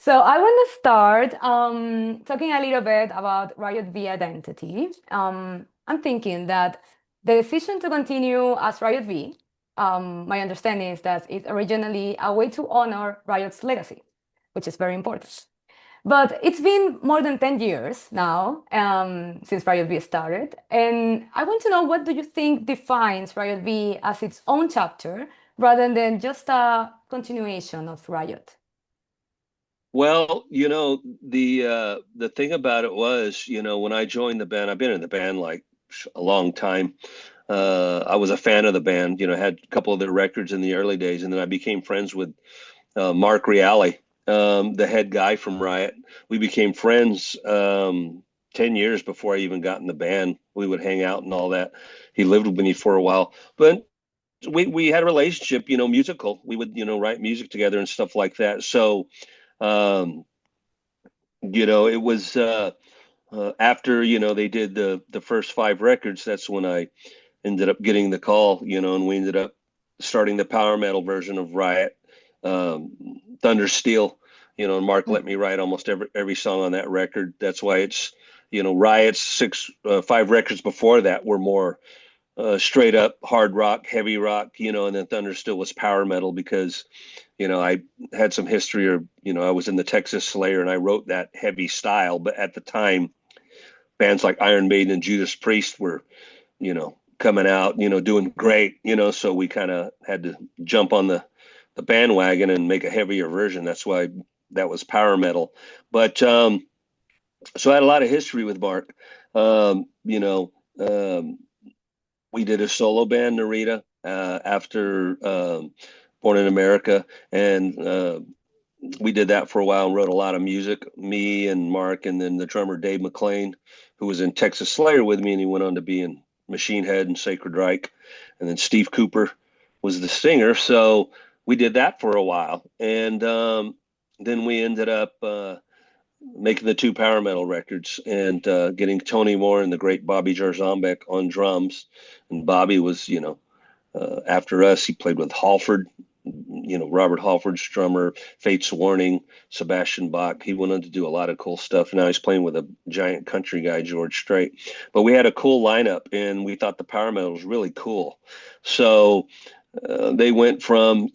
So I want to start talking a little bit about Riot V identity. I'm thinking that the decision to continue as Riot V, my understanding is that it's originally a way to honor Riot's legacy, which is very important. But it's been more than 10 years now since Riot V started. And I want to know, what do you think defines Riot V as its own chapter rather than just a continuation of Riot? Well, the thing about it was, when I joined the band, I've been in the band like a long time. I was a fan of the band, had a couple of their records in the early days, and then I became friends with Mark Reale, the head guy from Riot. We became friends 10 years before I even got in the band. We would hang out and all that. He lived with me for a while, but we had a relationship, musical. We would, write music together and stuff like that. So, um, it was after they did the first five records. That's when I ended up getting the call, and we ended up starting the power metal version of Riot, Thunder Steel. And Mark let me write almost every song on that record. That's why it's Riot's five records before that were more straight up hard rock, heavy rock, and then Thunder Steel was power metal because I had some history, or I was in the Texas Slayer and I wrote that heavy style. But at the time, bands like Iron Maiden and Judas Priest were, coming out, doing great, so we kind of had to jump on the bandwagon and make a heavier version. That's why that was power metal. But so I had a lot of history with Mark. Um, you know, um, we did a solo band, Narita, after Born in America, and we did that for a while and wrote a lot of music. Me and Mark, and then the drummer Dave McLean, who was in Texas Slayer with me, and he went on to be in Machine Head and Sacred Reich, and then Steve Cooper was the singer. So we did that for a while, and then we ended up making the two power metal records and getting Tony Moore and the great Bobby Jarzombek on drums. And Bobby was, after us, he played with Halford, Robert Halford's drummer, Fates Warning, Sebastian Bach. He went on to do a lot of cool stuff. Now he's playing with a giant country guy, George Strait. But we had a cool lineup, and we thought the power metal was really cool. So they went from,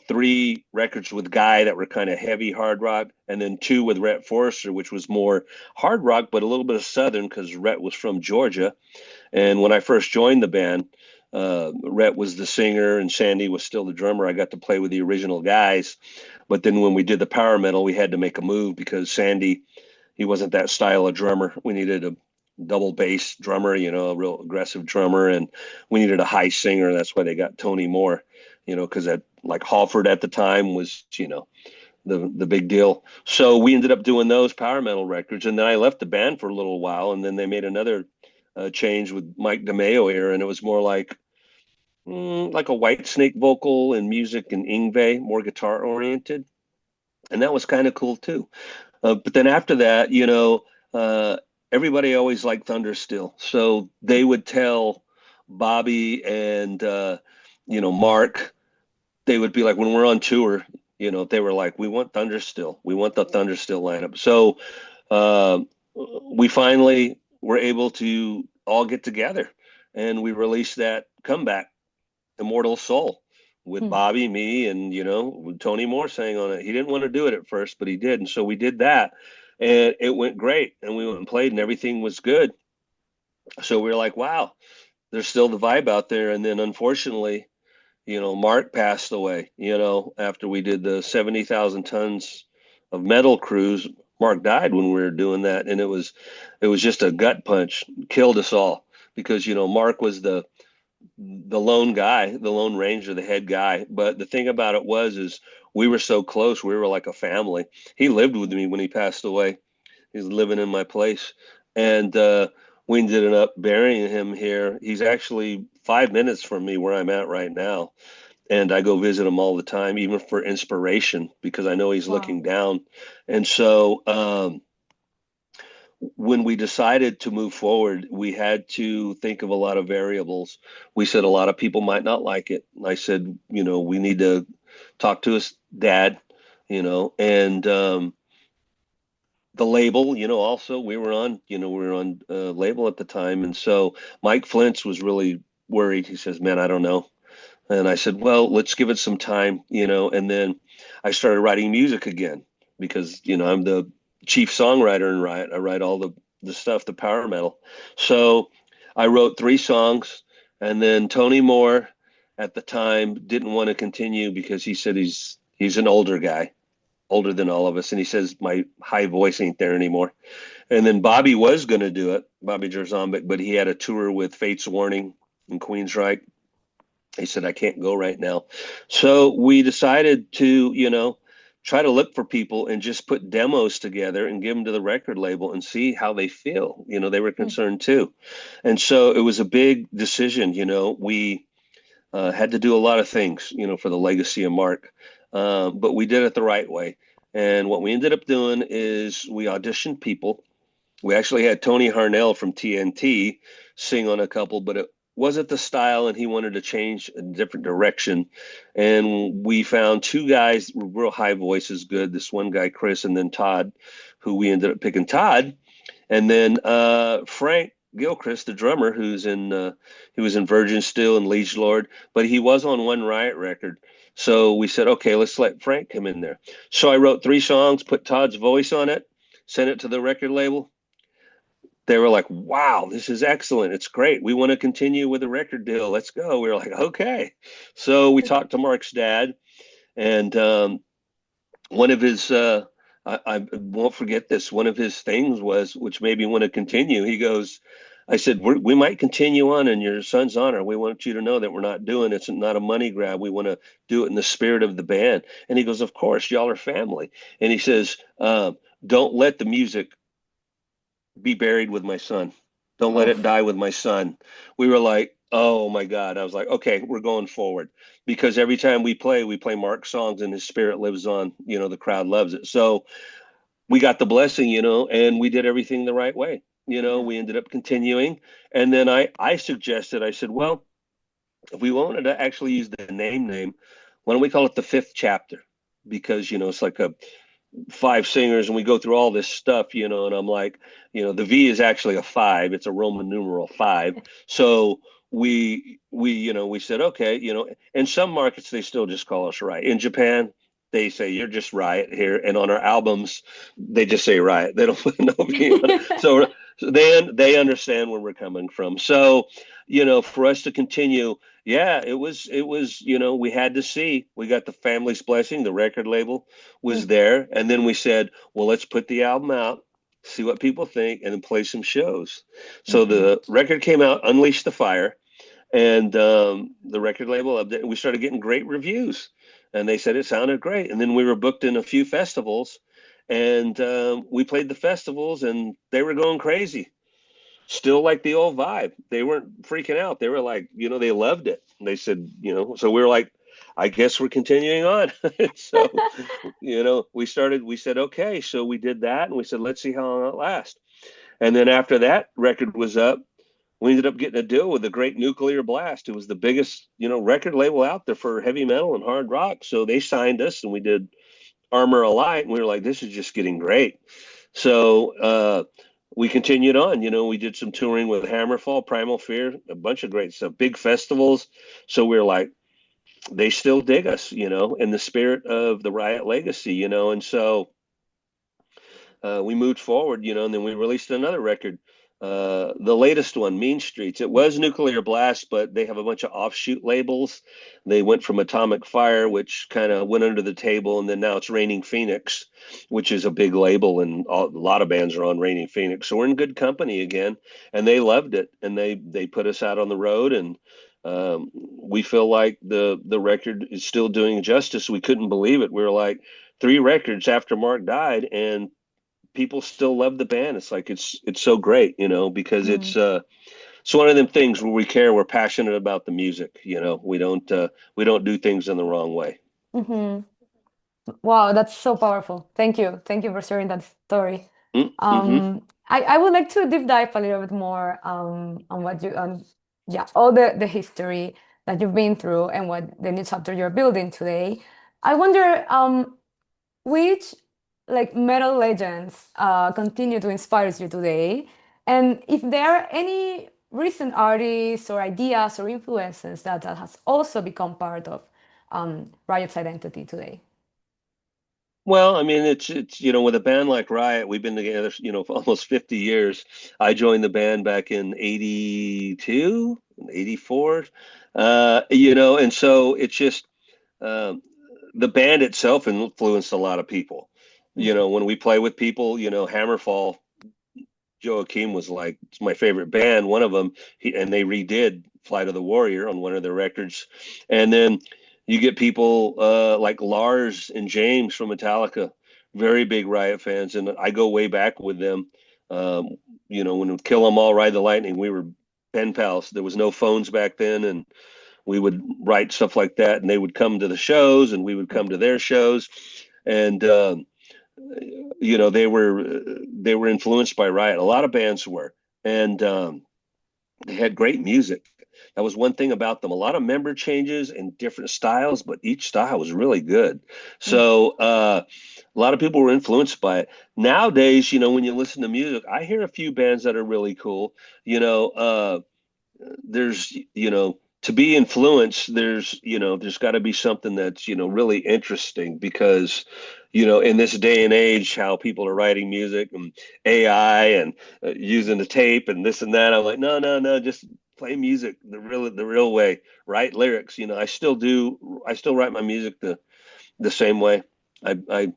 three records with Guy that were kind of heavy hard rock, and then two with Rhett Forrester, which was more hard rock, but a little bit of Southern because Rhett was from Georgia. And when I first joined the band, Rhett was the singer and Sandy was still the drummer. I got to play with the original guys. But then when we did the power metal, we had to make a move because Sandy, he wasn't that style of drummer. We needed a double bass drummer, a real aggressive drummer, and we needed a high singer. That's why they got Tony Moore, because that like Halford at the time was, the big deal. So we ended up doing those power metal records, and then I left the band for a little while, and then they made another change with Mike DeMeo here, and it was more like a White Snake vocal and music and Ingve, more guitar oriented, and that was kind of cool too. But then after that, everybody always liked Thunder Still, so they would tell Bobby and Mark. They would be like, when we're on tour, they were like, we want Thunder Still, we want the Thunder Still lineup. So uh, we finally were able to all get together, and we released that comeback, Immortal Soul, with Hmm. Bobby, me, and with Tony Moore sang on it. He didn't want to do it at first, but he did, and so we did that, and it went great. And we went and played, and everything was good. So we were like, wow, there's still the vibe out there. And then unfortunately, Mark passed away. After we did the 70,000 tons of metal cruise, Mark died when we were doing that, and it was just a gut punch, killed us all because Mark was the lone guy, the lone ranger, the head guy. But the thing about it is we were so close. We were like a family. He lived with me when he passed away. He's living in my place. And we ended up burying him here. He's actually 5 minutes from me where I'm at right now. And I go visit him all the time, even for inspiration, because I know he's Wow. looking down. And so when we decided to move forward, we had to think of a lot of variables. We said a lot of people might not like it. I said, we need to talk to his dad, and the label, also we were on label at the time. And so Mike Flint's was really worried. He says, man, I don't know. And I said, well, let's give it some time, and then I started writing music again because, I'm the chief songwriter in Riot. I write all the stuff, the power metal. So I wrote 3 songs, and then Tony Moore at the time didn't want to continue because he said he's an older guy, older than all of us. And he says, my high voice ain't there anymore. And then Bobby was going to do it, Bobby Jerzombic, but he had a tour with Fates Warning in Queensryche. He said, I can't go right now. So we decided to, try to look for people and just put demos together and give them to the record label and see how they feel. They were Mm. concerned too. And so it was a big decision. We had to do a lot of things, for the legacy of Mark, but we did it the right way. And what we ended up doing is we auditioned people. We actually had Tony Harnell from TNT sing on a couple, but it wasn't the style, and he wanted to change a different direction. And we found 2 guys, real high voices, good. This one guy, Chris, and then Todd, who we ended up picking Todd. And then Frank Gilchrist, the drummer, he was in Virgin Steel and Liege Lord, but he was on one Riot record. So we said, okay, let's let Frank come in there. So I wrote 3 songs, put Todd's voice on it, sent it to the record label. They were like, wow, this is excellent. It's great. We want to continue with the record deal. Let's go. We were like, okay. So we talked to Mark's dad, and one of his, I won't forget this, one of his things was, which made me want to continue. He goes, I said, we might continue on in your son's honor. We want you to know that we're not doing it's not a money grab. We want to do it in the spirit of the band. And he goes, of course, y'all are family. And he says, don't let the music be buried with my son. Don't let it Oof. die with my son. We were like, oh my God. I was like, okay, we're going forward. Because every time we play Mark's songs and his spirit lives on, the crowd loves it. So we got the blessing, and we did everything the right way. Yeah. We ended up continuing. And then I suggested, I said, well, if we wanted to actually use the name, why don't we call it the fifth chapter? Because, it's like a 5 singers and we go through all this stuff, and I'm like, the V is actually a 5. It's a Roman numeral 5. So we said, okay, in some markets, they still just call us Riot. In Japan, they say you're just Riot here. And on our albums, they just say Riot. They don't put no V on it. So they understand where we're coming from. So, for us to continue, yeah, it was, we had to see. We got the family's blessing, the record label was Mm. there. And then we said, well, let's put the album out, see what people think, and then play some shows. So Mhm. the record came out, Unleash the Fire, and the record label updated. We started getting great reviews, and they said it sounded great. And then we were booked in a few festivals, and we played the festivals, and they were going crazy. Still like the old vibe. They weren't freaking out. They were like, they loved it. They said, so we were like, I guess we're continuing on. So, we said, okay. So we did that and we said, let's see how long it lasts. And then after that record was up, we ended up getting a deal with the Great Nuclear Blast. It was the biggest, record label out there for heavy metal and hard rock. So they signed us and we did Armor Alight. And we were like, this is just getting great. So, we continued on. We did some touring with Hammerfall, Primal Fear, a bunch of great stuff, big festivals. So we are like, they still dig us, in the spirit of the Riot legacy, and so we moved forward, and then we released another record. The latest one, Mean Streets. It was Nuclear Blast, but they have a bunch of offshoot labels. They went from Atomic Fire, which kind of went under the table, and then now it's Raining Phoenix, which is a big label, and a lot of bands are on Raining Phoenix. So we're in good company again, and they loved it, and they put us out on the road, and we feel like the record is still doing justice. We couldn't believe it. We were like 3 records after Mark died, and people still love the band. It's like it's so great, because Mm. it's one of them things where we care. We're passionate about the music. We don't do things in the wrong way. Mhm. Wow, that's so powerful. Thank you. Thank you for sharing that story. Mm-hmm. I would like to deep dive a little bit more on what you yeah, all the history that you've been through and what the new chapter you're building today. I wonder which like metal legends continue to inspire you today? And if there are any recent artists or ideas or influences that has also become part of Riot's identity today? Well, I mean, it's with a band like Riot, we've been together, for almost 50 years. I joined the band back in 82, 84. And so it's just um, the band itself influenced a lot of people. When we play with people, Hammerfall, Joachim was like, it's my favorite band, one of them, and they redid Flight of the Warrior on one of their records. And then you get people like Lars and James from Metallica, very big Riot fans, and I go way back with them. Um, when we Kill 'Em All, Ride the Lightning, we were pen pals. There was no phones back then, and we would write stuff like that, and they would come to the shows, and we would come to their shows, and they were influenced by Riot. A lot of bands were, and they had great music. That was one thing about them. A lot of member changes and different styles, but each style was really good. So a lot of people were influenced by it. Nowadays, when you listen to music, I hear a few bands that are really cool. There's to be influenced, there's got to be something that's really interesting, because in this day and age, how people are writing music and AI and using the tape and this and that, I'm like, no, no, no, just play music the real way. Write lyrics. I still write my music the same way. I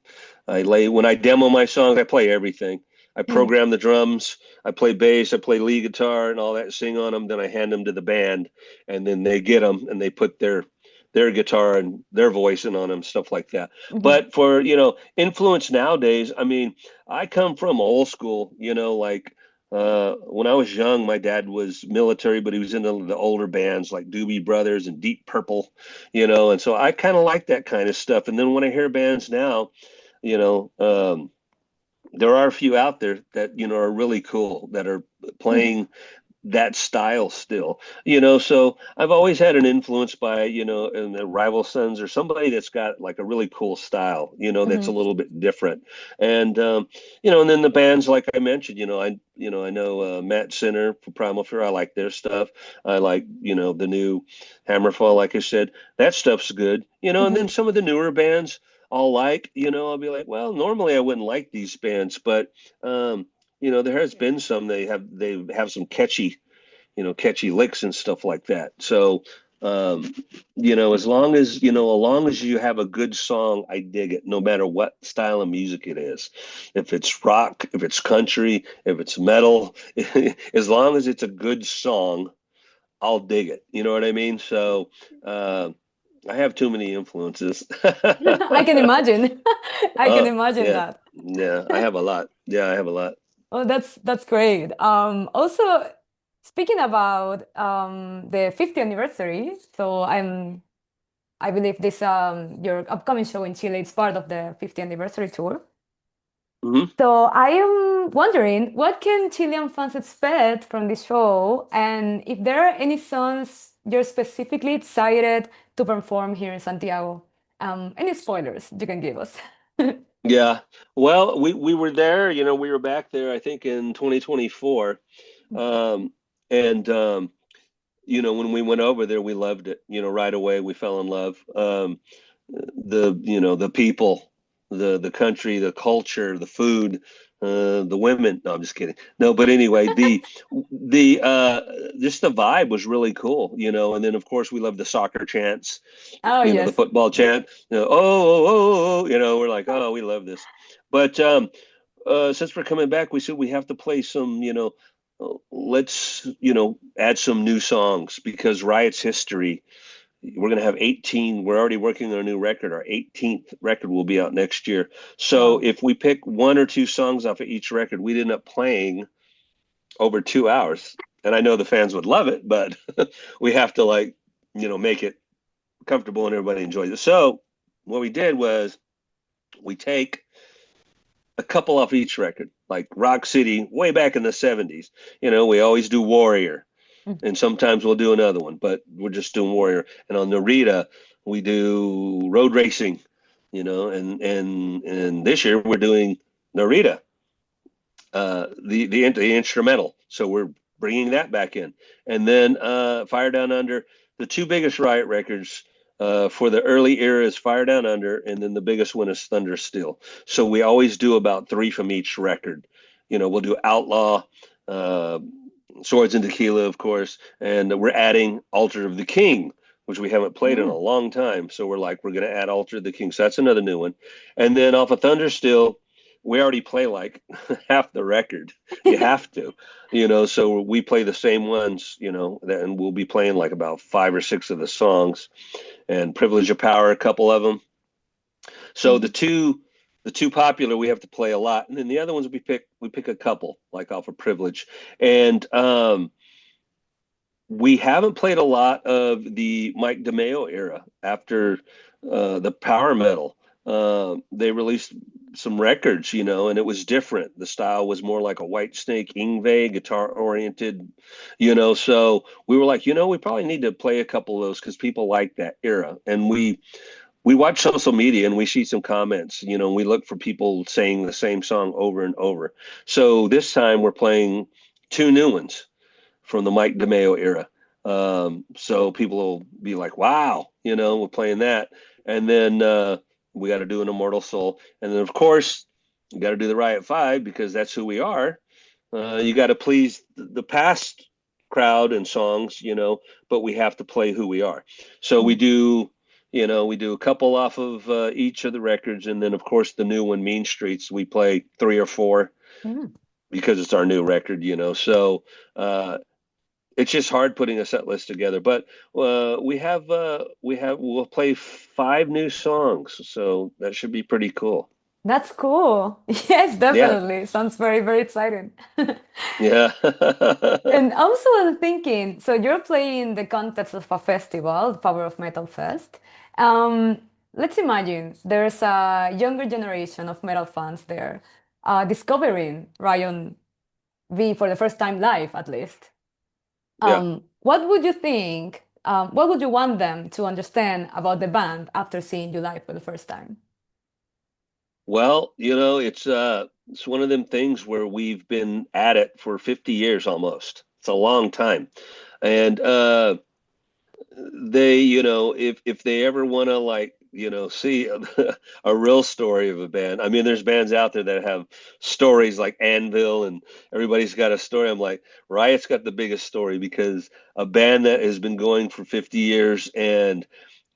lay when I demo my songs, I play everything. I Mm. program the drums, I play bass, I play lead guitar and all that, sing on them, then I hand them to the band, and then they get them and they put their guitar and their voice in on them, stuff like that. Mhm. But for, influence nowadays, I mean, I come from old school, like when I was young, my dad was military, but he was into the older bands like Doobie Brothers and Deep Purple, and so I kind of like that kind of stuff. And then when I hear bands now, you know, um, there are a few out there that are really cool, that are playing that style still. So I've always had an influence by in the Rival Sons or somebody that's got like a really cool style, that's a Mhm. little bit different. And and then the bands like I mentioned, I know Matt Sinner for Primal Fear. I like their stuff. I like the new Hammerfall, like I said, that stuff's good. And then Mhm. some of the newer bands I'll be like, well, normally I wouldn't like these bands, but there has been some, they have some catchy licks and stuff like that. So um, as long as you have a good song, I dig it, no matter what style of music it is. If it's rock, if it's country, if it's metal, as long as it's a good song, I'll dig it. You know what I mean? So I have too many influences. I can imagine. I can imagine Yeah. that. Yeah, I have a lot. Yeah, I have a lot. Oh, that's great. Also, speaking about the 50th anniversary, so I believe this your upcoming show in Chile is part of the 50th anniversary tour. Hmm. So I am wondering, what can Chilean fans expect from this show, and if there are any songs you're specifically excited to perform here in Santiago? Any spoilers you can give us? Yeah. Well, we were there, we were back there, I think in 2024. Um, and when we went over there, we loved it. Right away we fell in love. The people, the country, the culture, the food, the women. No, I'm just kidding. No, but anyway, the just the vibe was really cool, and then of course we love the soccer chants, Oh, the yes. football chant, oh, oh, oh, oh, we're like, oh, we love this. But since we're coming back, we said we have to play some, let's, add some new songs, because Riot's history, we're going to have 18. We're already working on a new record. Our 18th record will be out next year. So Wow. if we pick one or two songs off of each record, we'd end up playing over 2 hours. And I know the fans would love it, but we have to make it comfortable and everybody enjoys it. So what we did was we take a couple off each record, like Rock City, way back in the 70s. We always do Warrior, and sometimes we'll do another one, but we're just doing Warrior. And on Narita, we do Road Racing. and this year we're doing Narita, the instrumental. So we're bringing that back in, and then Fire Down Under. The two biggest Riot records for the early era is Fire Down Under, and then the biggest one is Thunder Still. So we always do about three from each record. We'll do Outlaw, uh, Swords and Tequila, of course, and we're adding Altar of the King, which we haven't played in a Mm. long time. So we're like, we're going to add Altar of the King. So that's another new one. And then off of Thunder Still, we already play like half the record. You have to, so we play the same ones, and we'll be playing like about five or six of the songs, and Privilege of Power, a couple of them. So Mm. the two popular we have to play a lot, and then the other ones we pick a couple like off of Privilege, and we haven't played a lot of the Mike DeMeo era after the power metal. They released some records, and it was different. The style was more like a White Snake, Ingve, guitar oriented, So we were like, we probably need to play a couple of those because people like that era. And we watch social media and we see some comments, and we look for people saying the same song over and over. So this time we're playing two new ones from the Mike DeMeo era. So people will be like, wow, we're playing that. And then we got to do an Immortal Soul. And then, of course, you got to do the Riot Five because that's who we are. You got to please the past crowd and songs, but we have to play who we are. So we Mm. do. We do a couple off of each of the records, and then of course the new one, Mean Streets, we play three or four Mm. because it's our new record. So uh, it's just hard putting a set list together. But we'll play five new songs, so that should be pretty cool. That's cool. Yes, Yeah, definitely. Sounds very, very exciting. yeah, And also I'm thinking, so you're playing in the context of a festival, the Power of Metal Fest. Um, let's imagine there's a younger generation of metal fans there, discovering Ryan V for the first time live, at least. yeah. What would you think? What would you want them to understand about the band after seeing you live for the first time? Well, it's one of them things where we've been at it for 50 years almost. It's a long time, and if they ever want to like see a real story of a band. I mean, there's bands out there that have stories like Anvil, and everybody's got a story. I'm like, Riot's got the biggest story because a band that has been going for 50 years and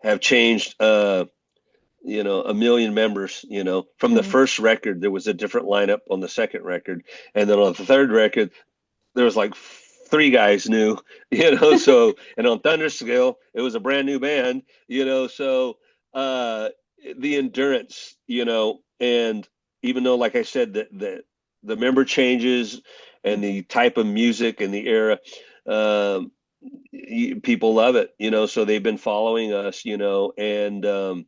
have changed a million members. From the Mm. first record there was a different lineup on the second record, and then on the third record there was like three guys new, so, and on Thunder Scale, it was a brand new band, so uh, the endurance, and even though, like I said, that the member changes and the type of music and the era, um, people love it, so they've been following us, and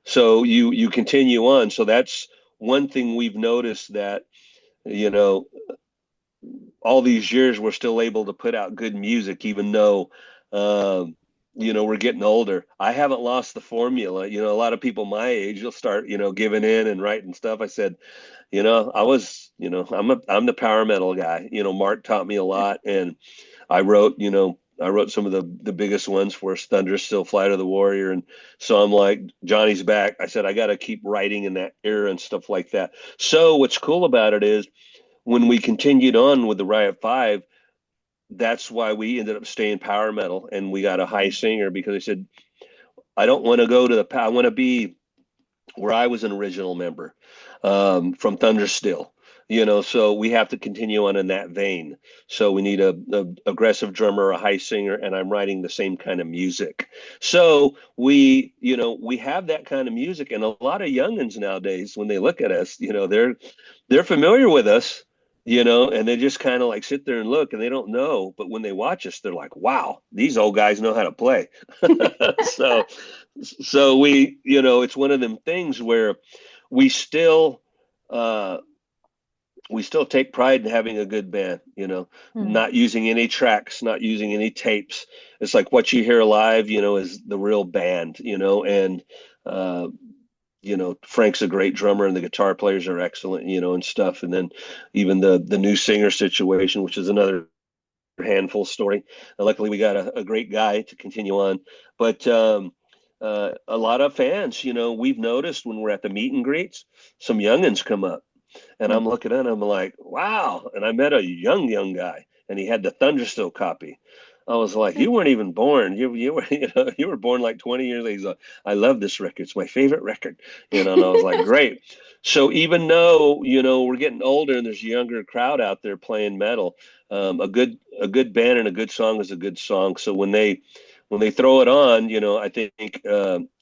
so you continue on. So that's one thing we've noticed that, you know, all these years we're still able to put out good music even though um we're getting older. I haven't lost the formula. A lot of people my age will start giving in and writing stuff. I said, I was, I'm the power metal guy. Mark taught me a lot, and I wrote some of the biggest ones for us, Thunder Still, Flight of the Warrior. And so I'm like, Johnny's back. I said, I got to keep writing in that era and stuff like that. So what's cool about it is when we continued on with the Riot Five, that's why we ended up staying power metal, and we got a high singer because I said, I don't want to go to I want to be where I was an original member, from Thunder Still. So we have to continue on in that vein. So we need a aggressive drummer, a high singer, and I'm writing the same kind of music. So we have that kind of music, and a lot of youngins nowadays, when they look at us, they're familiar with us, and they just kind of like sit there and look, and they don't know. But when they watch us, they're like, "Wow, these old guys know how to play." So it's one of them things where we still uh we still take pride in having a good band, Mm. not using any tracks, not using any tapes. It's like what you hear live, is the real band, and uh Frank's a great drummer and the guitar players are excellent, and stuff. And then even the new singer situation, which is another handful story. Luckily, we got a great guy to continue on. But a lot of fans, we've noticed when we're at the meet and greets, some youngins come up. And I'm looking at him, I'm like, wow. And I met a young guy, and he had the Thunderstill copy. I was like, you weren't even born. You were you were born like 20 years ago. He's like, I love this record. It's my favorite record. And I was like, great. So even though, we're getting older and there's a younger crowd out there playing metal, a good band and a good song is a good song. So when they throw it on, I think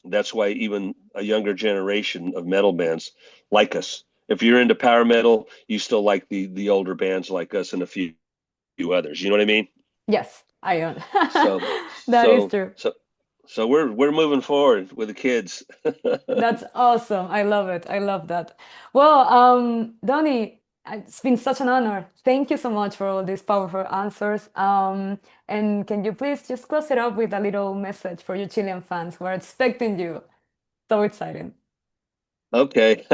that's why even a younger generation of metal bands like us. If you're into power metal, you still like the older bands like us and a few others. You know what I mean? Yes, I am. So That is so true. so so we're moving forward with the kids. That's awesome. I love it. I love that. Well, Donnie, it's been such an honor. Thank you so much for all these powerful answers. And can you please just close it up with a little message for your Chilean fans who are expecting you? So exciting. Okay.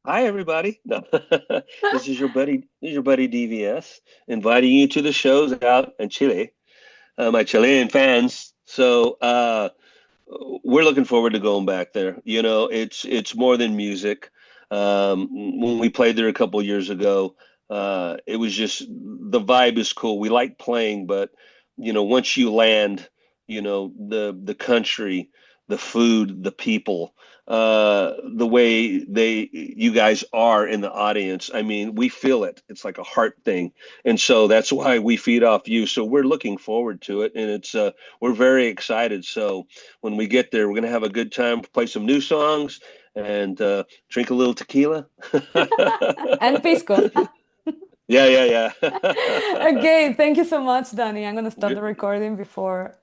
Hi everybody. No. This is your buddy DVS inviting you to the shows out in Chile. My Chilean fans. So we're looking forward to going back there. It's more than music. When we played there a couple of years ago, it was just the vibe is cool. We like playing, but once you land, the country, the food, the people, the way you guys are in the audience. I mean, we feel it. It's like a heart thing, and so that's why we feed off you. So we're looking forward to it, and we're very excited. So when we get there, we're gonna have a good time, play some new songs, and drink a little tequila. And Pisco. Yeah, yeah, yeah. Okay, thank you so much, Danny. I'm gonna stop the Good. recording before